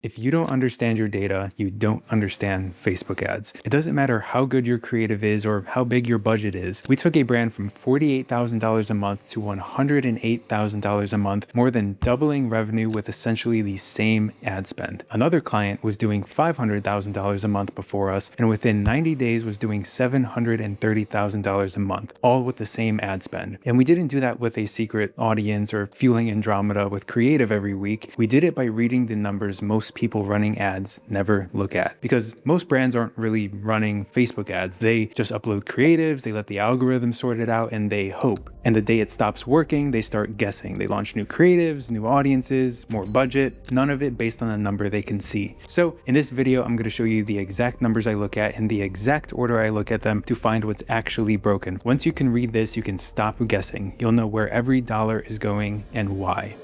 If you don't understand your data, you don't understand Facebook ads. It doesn't matter how good your creative is or how big your budget is. We took a brand from $48,000 a month to $108,000 a month, more than doubling revenue with essentially the same ad spend. Another client was doing $500,000 a month before us, and within 90 days was doing $730,000 a month, all with the same ad spend. And we didn't do that with a secret audience or fueling Andromeda with creative every week. We did it by reading the numbers most people running ads never look at, because most brands aren't really running Facebook ads. They just upload creatives, they let the algorithm sort it out, and they hope. And the day it stops working, they start guessing. They launch new creatives, new audiences, more budget, none of it based on a number they can see. So in this video, I'm going to show you the exact numbers I look at in the exact order I look at them to find what's actually broken. Once you can read this, you can stop guessing. You'll know where every dollar is going and why.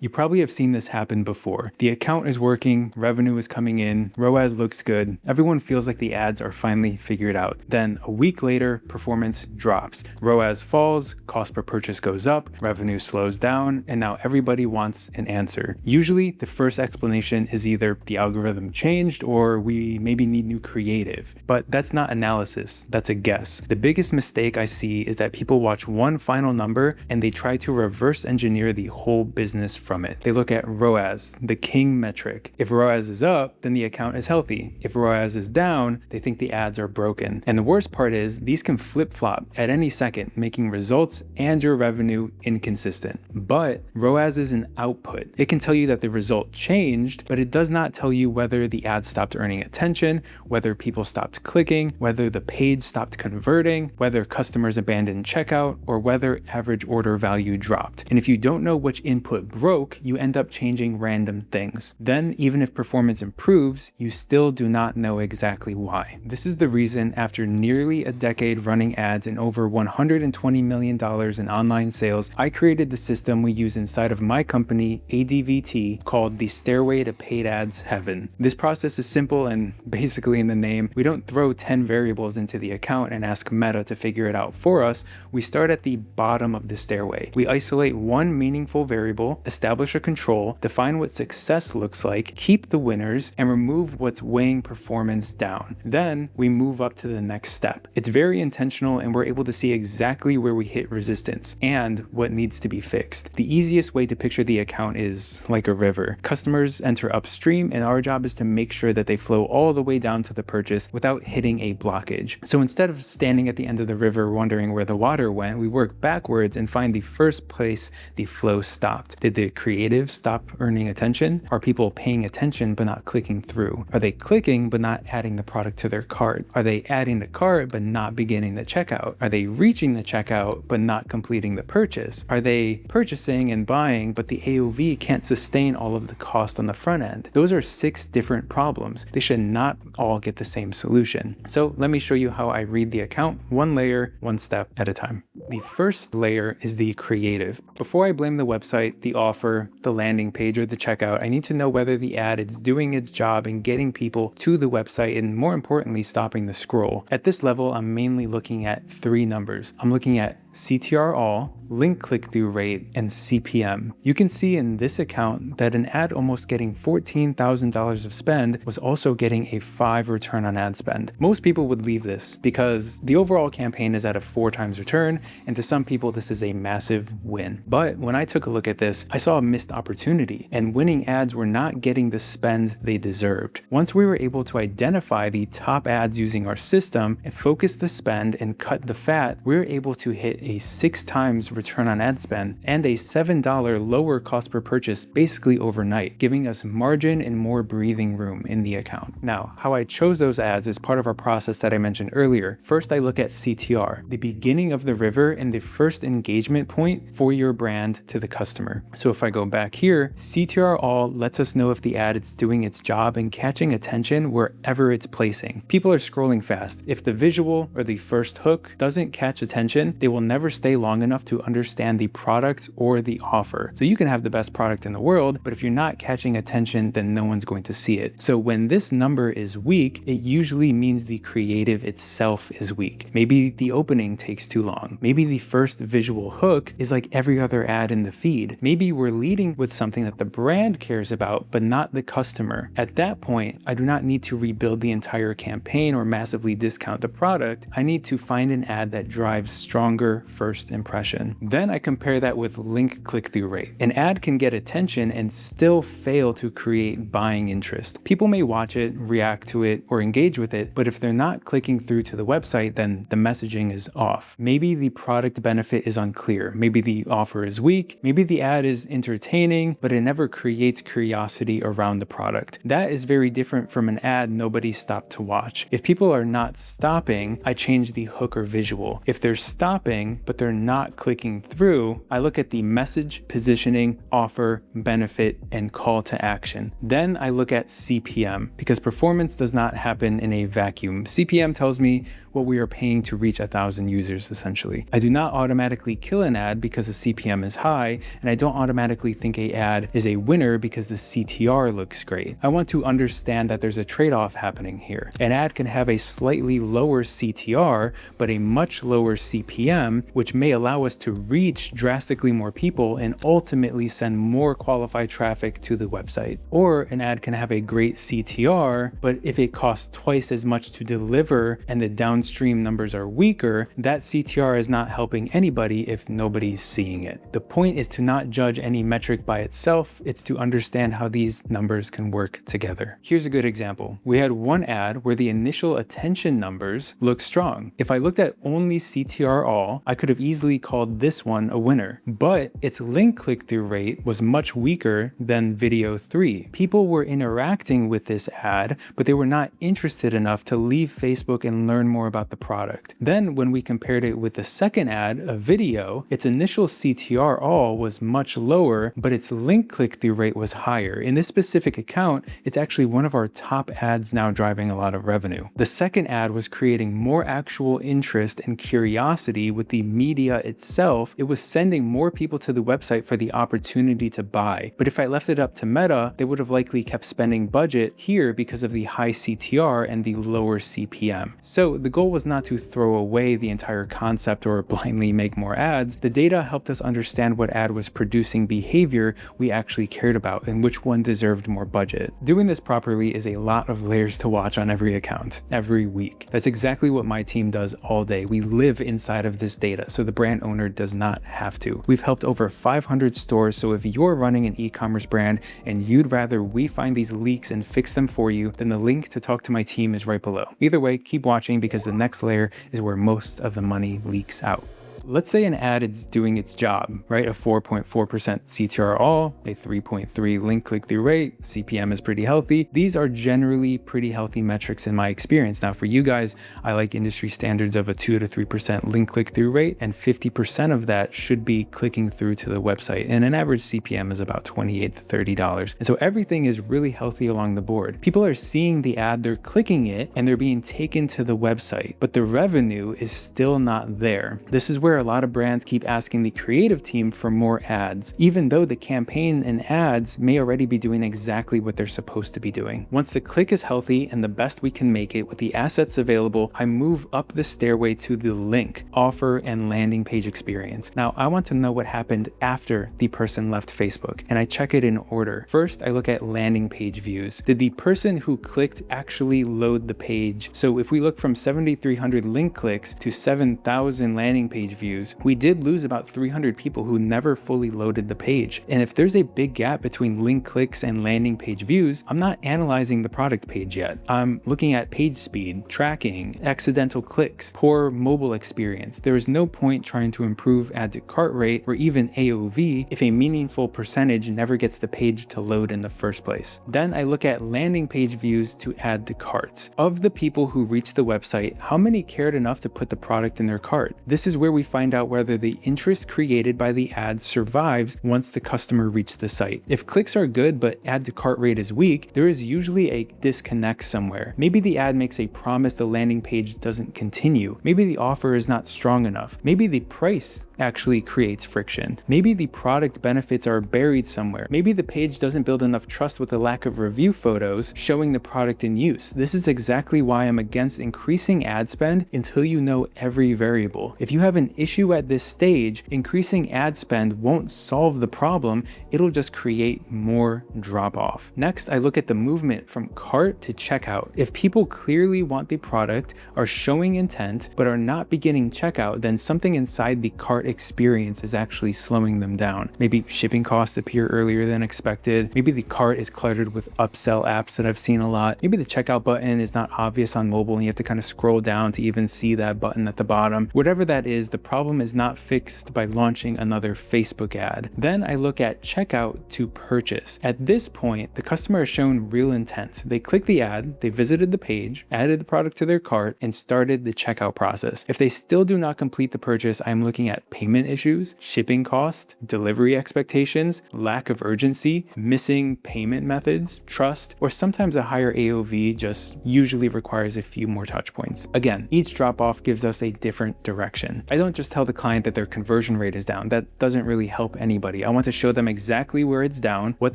You probably have seen this happen before. The account is working, revenue is coming in, ROAS looks good, everyone feels like the ads are finally figured out. Then a week later, performance drops. ROAS falls, cost per purchase goes up, revenue slows down, and now everybody wants an answer. Usually, the first explanation is either the algorithm changed or we maybe need new creative. But that's not analysis, that's a guess. The biggest mistake I see is that people watch one final number and they try to reverse engineer the whole business from it. They look at ROAS, the king metric. If ROAS is up, then the account is healthy. If ROAS is down, they think the ads are broken. And the worst part is these can flip-flop at any second, making results and your revenue inconsistent. But ROAS is an output. It can tell you that the result changed, but it does not tell you whether the ad stopped earning attention, whether people stopped clicking, whether the page stopped converting, whether customers abandoned checkout, or whether average order value dropped. And if you don't know which input broke, you end up changing random things. Then, even if performance improves, you still do not know exactly why. This is the reason after nearly a decade running ads and over $120 million in online sales, I created the system we use inside of my company, ADVT, called the Stairway to Paid Ads Heaven. This process is simple and basically in the name. We don't throw 10 variables into the account and ask Meta to figure it out for us. We start at the bottom of the stairway. We isolate one meaningful variable, establish a control, define what success looks like, keep the winners, and remove what's weighing performance down. Then we move up to the next step. It's very intentional and we're able to see exactly where we hit resistance and what needs to be fixed. The easiest way to picture the account is like a river. Customers enter upstream and our job is to make sure that they flow all the way down to the purchase without hitting a blockage. So instead of standing at the end of the river wondering where the water went, we work backwards and find the first place the flow stopped. Did the creative stop earning attention? Are people paying attention but not clicking through? Are they clicking but not adding the product to their cart? Are they adding the cart but not beginning the checkout? Are they reaching the checkout but not completing the purchase? Are they purchasing and buying but the AOV can't sustain all of the cost on the front end? Those are 6 different problems. They should not all get the same solution. So let me show you how I read the account, one layer, one step at a time. The first layer is the creative. Before I blame the website, the offer, the landing page, or the checkout, I need to know whether the ad is doing its job in getting people to the website and, more importantly, stopping the scroll. At this level, I'm mainly looking at 3 numbers. I'm looking at CTR all, link click-through rate, and CPM. You can see in this account that an ad almost getting $14,000 of spend was also getting a 5 return on ad spend. Most people would leave this because the overall campaign is at a 4 times return, and to some people this is a massive win. But when I took a look at this, I saw a missed opportunity, and winning ads were not getting the spend they deserved. Once we were able to identify the top ads using our system and focus the spend and cut the fat, we were able to hit a 6 times return on ad spend and a $7 lower cost per purchase basically overnight, giving us margin and more breathing room in the account. Now, how I chose those ads is part of our process that I mentioned earlier. First, I look at CTR, the beginning of the river and the first engagement point for your brand to the customer. So if I go back here, CTR all lets us know if the ad is doing its job and catching attention wherever it's placing. People are scrolling fast. If the visual or the first hook doesn't catch attention, they will never stay long enough to understand the product or the offer. So you can have the best product in the world, but if you're not catching attention, then no one's going to see it. So when this number is weak, it usually means the creative itself is weak. Maybe the opening takes too long. Maybe the first visual hook is like every other ad in the feed. Maybe we're leading with something that the brand cares about, but not the customer. At that point, I do not need to rebuild the entire campaign or massively discount the product. I need to find an ad that drives stronger first impression. Then I compare that with link click-through rate. An ad can get attention and still fail to create buying interest. People may watch it, react to it, or engage with it, but if they're not clicking through to the website, then the messaging is off. Maybe the product benefit is unclear. Maybe the offer is weak. Maybe the ad is entertaining, but it never creates curiosity around the product. That is very different from an ad nobody stopped to watch. If people are not stopping, I change the hook or visual. If they're stopping, but they're not clicking through, I look at the message, positioning, offer, benefit, and call to action. Then I look at CPM, because performance does not happen in a vacuum. CPM tells me what we are paying to reach 1,000 users, essentially. I do not automatically kill an ad because the CPM is high, and I don't automatically think an ad is a winner because the CTR looks great. I want to understand that there's a trade-off happening here. An ad can have a slightly lower CTR, but a much lower CPM, which may allow us to reach drastically more people and ultimately send more qualified traffic to the website. Or an ad can have a great CTR, but if it costs twice as much to deliver and the downstream numbers are weaker, that CTR is not helping anybody if nobody's seeing it. The point is to not judge any metric by itself, it's to understand how these numbers can work together. Here's a good example. We had one ad where the initial attention numbers look strong. If I looked at only CTR all, I could have easily called this one a winner, but its link click-through rate was much weaker than video 3. People were interacting with this ad, but they were not interested enough to leave Facebook and learn more about the product. Then when we compared it with the second ad, a video, its initial CTR all was much lower, but its link click-through rate was higher. In this specific account, it's actually one of our top ads now driving a lot of revenue. The second ad was creating more actual interest and curiosity with the media itself. It was sending more people to the website for the opportunity to buy. But if I left it up to Meta, they would have likely kept spending budget here because of the high CTR and the lower CPM. So the goal was not to throw away the entire concept or blindly make more ads. The data helped us understand what ad was producing behavior we actually cared about and which one deserved more budget. Doing this properly is a lot of layers to watch on every account, every week. That's exactly what my team does all day. We live inside of this data, so the brand owner does not have to. We've helped over 500 stores, so if you're running an e-commerce brand and you'd rather we find these leaks and fix them for you, then the link to talk to my team is right below. Either way, keep watching because the next layer is where most of the money leaks out. Let's say an ad is doing its job, right? A 4.4% CTR all, a 3.3 link click-through rate, CPM is pretty healthy. These are generally pretty healthy metrics in my experience. Now for you guys, I like industry standards of a 2 to 3% link click-through rate, and 50% of that should be clicking through to the website. And an average CPM is about $28 to $30. And so everything is really healthy along the board. People are seeing the ad, they're clicking it, and they're being taken to the website, but the revenue is still not there. This is where a lot of brands keep asking the creative team for more ads, even though the campaign and ads may already be doing exactly what they're supposed to be doing. Once the click is healthy and the best we can make it with the assets available, I move up the stairway to the link, offer, and landing page experience. Now, I want to know what happened after the person left Facebook, and I check it in order. First, I look at landing page views. Did the person who clicked actually load the page? So if we look from 7,300 link clicks to 7,000 landing page views, we did lose about 300 people who never fully loaded the page. And if there's a big gap between link clicks and landing page views, I'm not analyzing the product page yet. I'm looking at page speed, tracking, accidental clicks, poor mobile experience. There is no point trying to improve add to cart rate or even AOV if a meaningful percentage never gets the page to load in the first place. Then I look at landing page views to add to carts. Of the people who reached the website, how many cared enough to put the product in their cart? This is where we find out whether the interest created by the ad survives once the customer reached the site. If clicks are good but add to cart rate is weak, there is usually a disconnect somewhere. Maybe the ad makes a promise the landing page doesn't continue. Maybe the offer is not strong enough. Maybe the price actually creates friction. Maybe the product benefits are buried somewhere. Maybe the page doesn't build enough trust with a lack of review photos showing the product in use. This is exactly why I'm against increasing ad spend until you know every variable. If you have an issue at this stage, increasing ad spend won't solve the problem, it'll just create more drop off. Next, I look at the movement from cart to checkout. If people clearly want the product, are showing intent, but are not beginning checkout, then something inside the cart experience is actually slowing them down. Maybe shipping costs appear earlier than expected. Maybe the cart is cluttered with upsell apps that I've seen a lot. Maybe the checkout button is not obvious on mobile and you have to kind of scroll down to even see that button at the bottom. Whatever that is, the problem is not fixed by launching another Facebook ad. Then I look at checkout to purchase. At this point, the customer has shown real intent. They clicked the ad, they visited the page, added the product to their cart, and started the checkout process. If they still do not complete the purchase, I'm looking at payment issues, shipping cost, delivery expectations, lack of urgency, missing payment methods, trust, or sometimes a higher AOV just usually requires a few more touch points. Again, each drop off gives us a different direction. I don't just tell the client that their conversion rate is down. That doesn't really help anybody. I want to show them exactly where it's down, what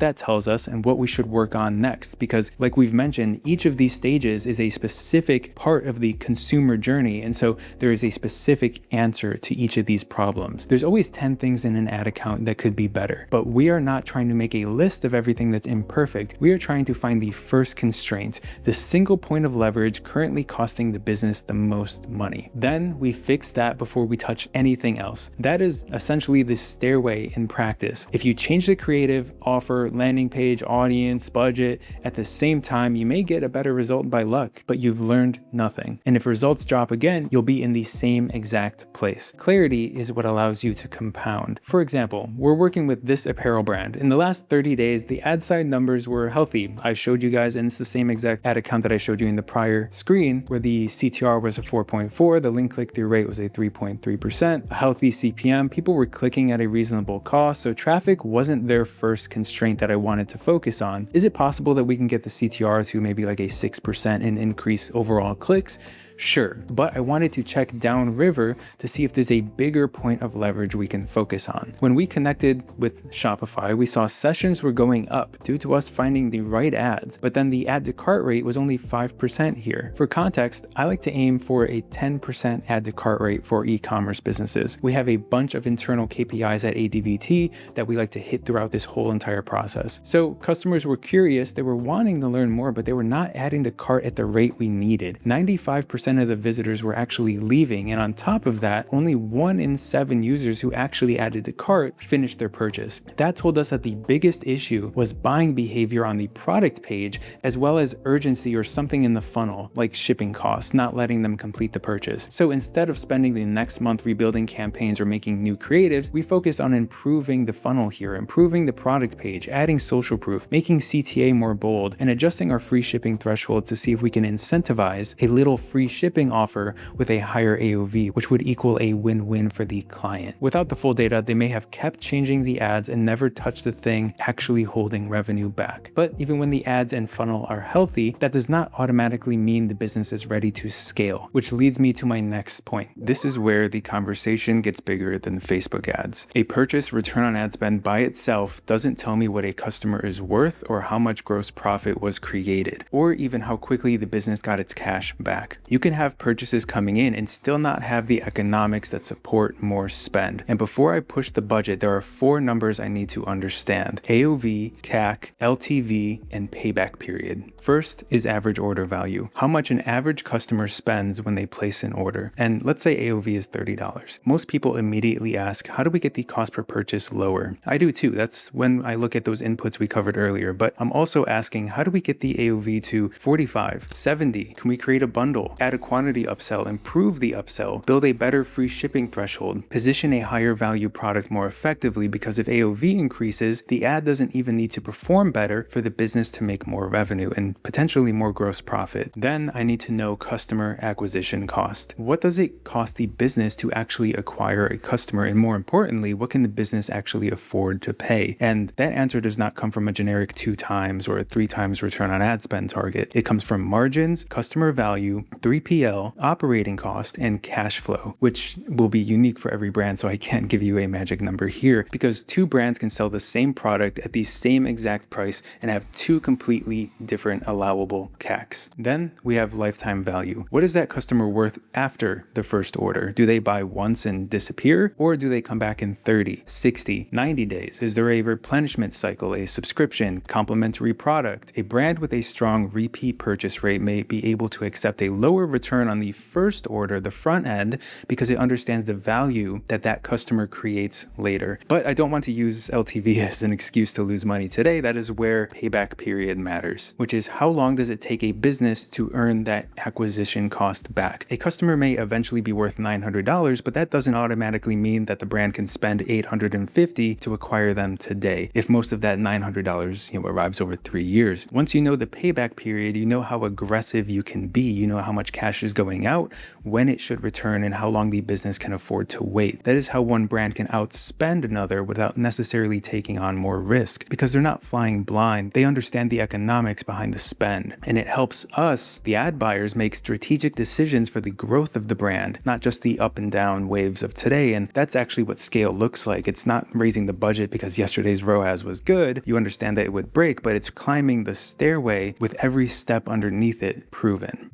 that tells us, and what we should work on next. Because like we've mentioned, each of these stages is a specific part of the consumer journey. And so there is a specific answer to each of these problems. There's always 10 things in an ad account that could be better, but we are not trying to make a list of everything that's imperfect. We are trying to find the first constraint, the single point of leverage currently costing the business the most money. Then we fix that before we touch anything else. That is essentially the stairway in practice. If you change the creative, offer, landing page, audience, budget at the same time, you may get a better result by luck, but you've learned nothing. And if results drop again, you'll be in the same exact place. Clarity is what allows you to compound. For example, we're working with this apparel brand. In the last 30 days, the ad side numbers were healthy. I showed you guys, and it's the same exact ad account that I showed you in the prior screen, where the CTR was a 4.4, the link click-through rate was a 3.3%, a healthy CPM, people were clicking at a reasonable cost, so traffic wasn't their first constraint that I wanted to focus on. Is it possible that we can get the CTR to maybe like a 6% and increase overall clicks? Sure, but I wanted to check downriver to see if there's a bigger point of leverage we can focus on. When we connected with Shopify, we saw sessions were going up due to us finding the right ads, but then the add to cart rate was only 5% here. For context, I like to aim for a 10% add to cart rate for e-commerce businesses. We have a bunch of internal KPIs at ADVT that we like to hit throughout this whole entire process. So customers were curious, they were wanting to learn more, but they were not adding to cart at the rate we needed. 95% of the visitors were actually leaving, and on top of that, only 1 in 7 users who actually added to cart finished their purchase. That told us that the biggest issue was buying behavior on the product page, as well as urgency or something in the funnel, like shipping costs, not letting them complete the purchase. So instead of spending the next month rebuilding campaigns or making new creatives, we focused on improving the funnel here, improving the product page, adding social proof, making CTA more bold, and adjusting our free shipping threshold to see if we can incentivize a little free shipping offer with a higher AOV, which would equal a win-win for the client. Without the full data, they may have kept changing the ads and never touched the thing actually holding revenue back. But even when the ads and funnel are healthy, that does not automatically mean the business is ready to scale, which leads me to my next point. This is where the conversation gets bigger than Facebook ads. A purchase return on ad spend by itself doesn't tell me what a customer is worth or how much gross profit was created, or even how quickly the business got its cash back. You can have purchases coming in and still not have the economics that support more spend. And before I push the budget, there are 4 numbers I need to understand: AOV, CAC, LTV, and payback period. First is average order value, how much an average customer spends when they place an order. And let's say AOV is $30. Most people immediately ask, how do we get the cost per purchase lower? I do too. That's when I look at those inputs we covered earlier. But I'm also asking, how do we get the AOV to 45, 70? Can we create a bundle, add a a quantity upsell, improve the upsell, build a better free shipping threshold, position a higher value product more effectively, because if AOV increases, the ad doesn't even need to perform better for the business to make more revenue and potentially more gross profit. Then I need to know customer acquisition cost. What does it cost the business to actually acquire a customer? And more importantly, what can the business actually afford to pay? And that answer does not come from a generic 2 times or a 3 times return on ad spend target. It comes from margins, customer value, 3PL, operating cost, and cash flow, which will be unique for every brand. So I can't give you a magic number here, because 2 brands can sell the same product at the same exact price and have 2 completely different allowable CACs. Then we have lifetime value. What is that customer worth after the first order? Do they buy once and disappear, or do they come back in 30, 60, 90 days? Is there a replenishment cycle, a subscription, complimentary product? A brand with a strong repeat purchase rate may be able to accept a lower return on the first order, the front end, because it understands the value that that customer creates later. But I don't want to use LTV as an excuse to lose money today. That is where payback period matters, which is how long does it take a business to earn that acquisition cost back? A customer may eventually be worth $900, but that doesn't automatically mean that the brand can spend $850 to acquire them today, if most of that $900 arrives over 3 years. Once you know the payback period, you know how aggressive you can be, you know how much cash is going out, when it should return, and how long the business can afford to wait. That is how one brand can outspend another without necessarily taking on more risk, because they're not flying blind. They understand the economics behind the spend, and it helps us, the ad buyers, make strategic decisions for the growth of the brand, not just the up and down waves of today. And that's actually what scale looks like. It's not raising the budget because yesterday's ROAS was good. You understand that it would break, but it's climbing the stairway with every step underneath it proven.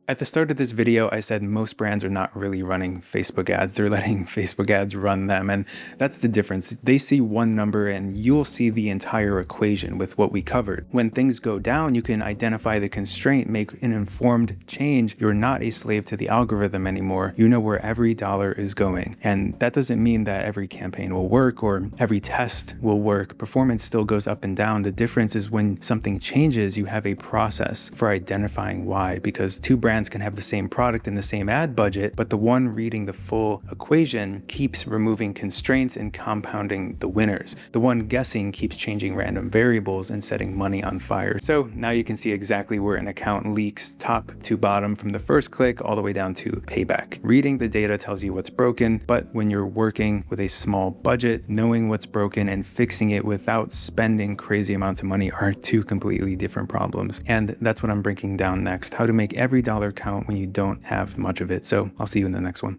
At the start of this video, I said most brands are not really running Facebook ads. They're letting Facebook ads run them. And that's the difference. They see one number and you'll see the entire equation with what we covered. When things go down, you can identify the constraint, make an informed change. You're not a slave to the algorithm anymore. You know where every dollar is going. And that doesn't mean that every campaign will work or every test will work. Performance still goes up and down. The difference is when something changes, you have a process for identifying why, because 2 brands can have the same product and the same ad budget, but the one reading the full equation keeps removing constraints and compounding the winners. The one guessing keeps changing random variables and setting money on fire. So now you can see exactly where an account leaks top to bottom, from the first click all the way down to payback. Reading the data tells you what's broken, but when you're working with a small budget, knowing what's broken and fixing it without spending crazy amounts of money are 2 completely different problems. And that's what I'm breaking down next, how to make every dollar count when you don't have much of it. So I'll see you in the next one.